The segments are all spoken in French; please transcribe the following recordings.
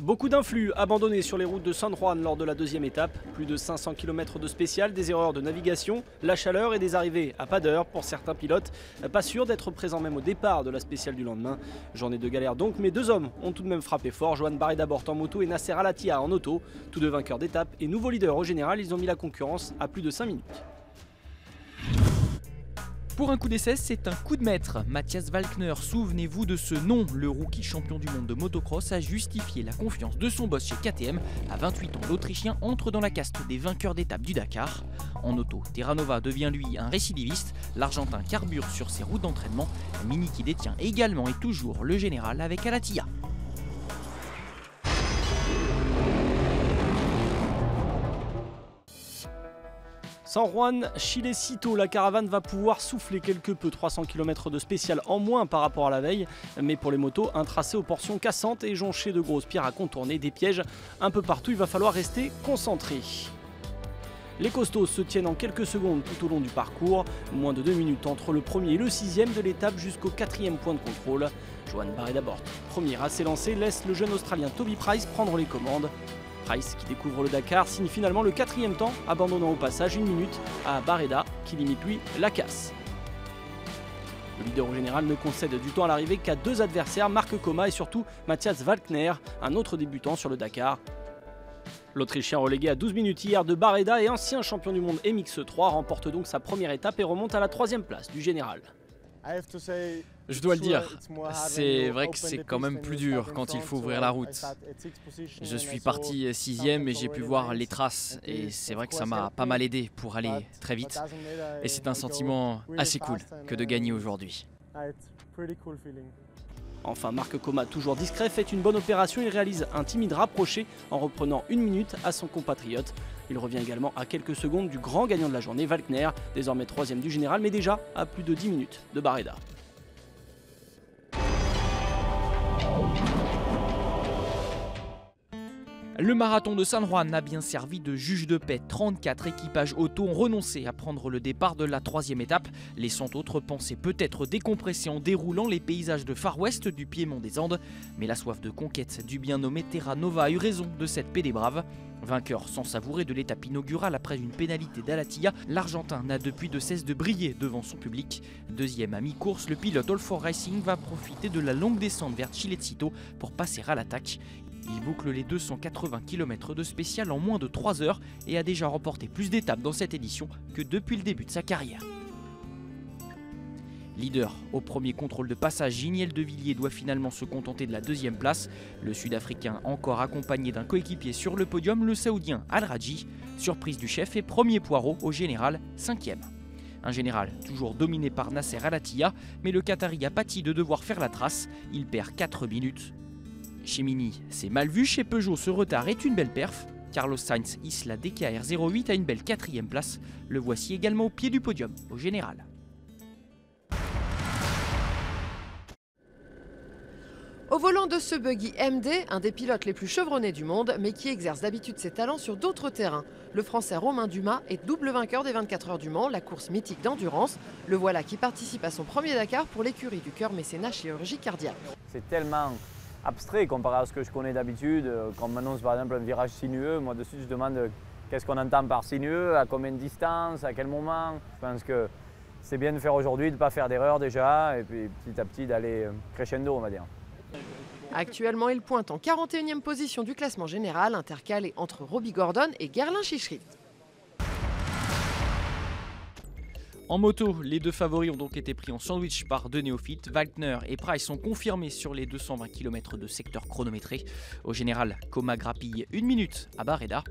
Beaucoup d'influx abandonnés sur les routes de San Juan lors de la deuxième étape. Plus de 500 km de spécial, des erreurs de navigation, la chaleur et des arrivées à pas d'heure pour certains pilotes. Pas sûr d'être présents même au départ de la spéciale du lendemain. Journée de galère donc, mais deux hommes ont tout de même frappé fort. Joan Barreda en moto et Nasser Al-Attiyah en auto. Tous deux vainqueurs d'étape et nouveaux leaders au général, ils ont mis la concurrence à plus de 5 minutes. Pour un coup d'essai, c'est un coup de maître. Matthias Walkner, souvenez-vous de ce nom. Le rookie champion du monde de motocross a justifié la confiance de son boss chez KTM. À 28 ans, l'Autrichien entre dans la caste des vainqueurs d'étape du Dakar. En auto, Terranova devient lui un récidiviste. L'Argentin carbure sur ses routes d'entraînement. Mini qui détient également et toujours le général avec Al-Attiyah. San Juan, Chilecito, la caravane va pouvoir souffler quelque peu. 300 km de spécial en moins par rapport à la veille. Mais pour les motos, un tracé aux portions cassantes et jonché de grosses pierres à contourner, des pièges un peu partout. Il va falloir rester concentré. Les costauds se tiennent en quelques secondes tout au long du parcours. Moins de 2 minutes entre le premier et le sixième de l'étape jusqu'au quatrième point de contrôle. Joan Barreda, premier à s'élancer, laisse le jeune Australien Toby Price prendre les commandes. Price, qui découvre le Dakar, signe finalement le quatrième temps, abandonnant au passage 1 minute à Barreda, qui limite lui la casse. Le leader au général ne concède du temps à l'arrivée qu'à deux adversaires, Marc Coma et surtout Matthias Walkner, un autre débutant sur le Dakar. L'Autrichien relégué à 12 minutes hier de Barreda et ancien champion du monde MX3 remporte donc sa première étape et remonte à la 3e place du général. Je dois le dire, c'est vrai que c'est quand même plus dur quand il faut ouvrir la route. Je suis parti 6e et j'ai pu voir les traces et c'est vrai que ça m'a pas mal aidé pour aller très vite. Et c'est un sentiment assez cool que de gagner aujourd'hui. Enfin, Marc Coma, toujours discret, fait une bonne opération. Il réalise un timide rapproché en reprenant 1 minute à son compatriote. Il revient également à quelques secondes du grand gagnant de la journée, Walkner, désormais 3e du général, mais déjà à plus de 10 minutes de Barreda. Le marathon de San Juan a bien servi de juge de paix. 34 équipages auto ont renoncé à prendre le départ de la 3e étape, laissant d'autres penser peut-être décompresser en déroulant les paysages de Far West du Piémont des Andes. Mais la soif de conquête du bien nommé Terranova a eu raison de cette paix des braves. Vainqueur sans savourer de l'étape inaugurale après une pénalité d'Al-Attiyah, l'Argentin n'a depuis de cesse de briller devant son public. Deuxième à mi-course, le pilote All For Racing va profiter de la longue descente vers Chilecito pour passer à l'attaque. Il boucle les 280 km de spécial en moins de 3 heures et a déjà remporté plus d'étapes dans cette édition que depuis le début de sa carrière. Leader au premier contrôle de passage, Giniel de Villiers doit finalement se contenter de la 2e place. Le Sud-Africain, encore accompagné d'un coéquipier sur le podium, le Saoudien Al-Rajhi. Surprise du chef et premier poireau au général, 5e. Un général toujours dominé par Nasser Al-Attiyah, mais le Qatari a pâti de devoir faire la trace. Il perd 4 minutes. Chez Mini, c'est mal vu. Chez Peugeot, ce retard est une belle perf. Carlos Sainz hisse la DKR 08 à une belle 4e place. Le voici également au pied du podium, au général. Au volant de ce buggy MD, un des pilotes les plus chevronnés du monde, mais qui exerce d'habitude ses talents sur d'autres terrains. Le Français Romain Dumas est double vainqueur des 24 heures du Mans, la course mythique d'endurance. Le voilà qui participe à son premier Dakar pour l'écurie du cœur mécénat chirurgie cardiaque. C'est tellement abstrait comparé à ce que je connais d'habitude. Quand on m'annonce par exemple un virage sinueux, moi dessus je demande qu'est-ce qu'on entend par sinueux, à combien de distance, à quel moment. Je pense que c'est bien de faire aujourd'hui, de ne pas faire d'erreur déjà, et puis petit à petit d'aller crescendo, on va dire. Actuellement, il pointe en 41e position du classement général, intercalé entre Robbie Gordon et Gerlin Chichrit. En moto, les deux favoris ont donc été pris en sandwich par deux néophytes. Walkner et Price sont confirmés sur les 220 km de secteur chronométré. Au général, Coma grappille 1 minute à Barreda.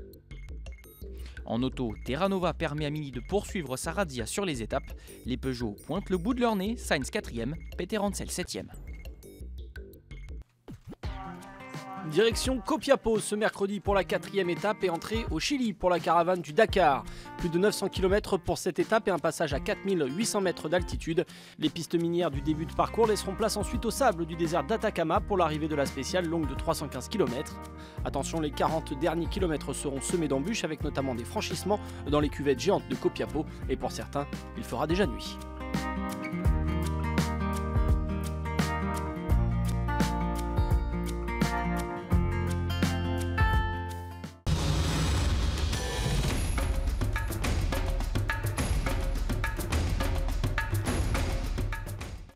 En auto, Terranova permet à Mini de poursuivre sa razzia sur les étapes. Les Peugeot pointent le bout de leur nez, Sainz 4e, Peter Hansel 7e. Direction Copiapó ce mercredi pour la 4e étape et entrée au Chili pour la caravane du Dakar. Plus de 900 km pour cette étape et un passage à 4800 mètres d'altitude. Les pistes minières du début de parcours laisseront place ensuite au sable du désert d'Atacama pour l'arrivée de la spéciale longue de 315 km. Attention, les 40 derniers kilomètres seront semés d'embûches avec notamment des franchissements dans les cuvettes géantes de Copiapó et pour certains, il fera déjà nuit.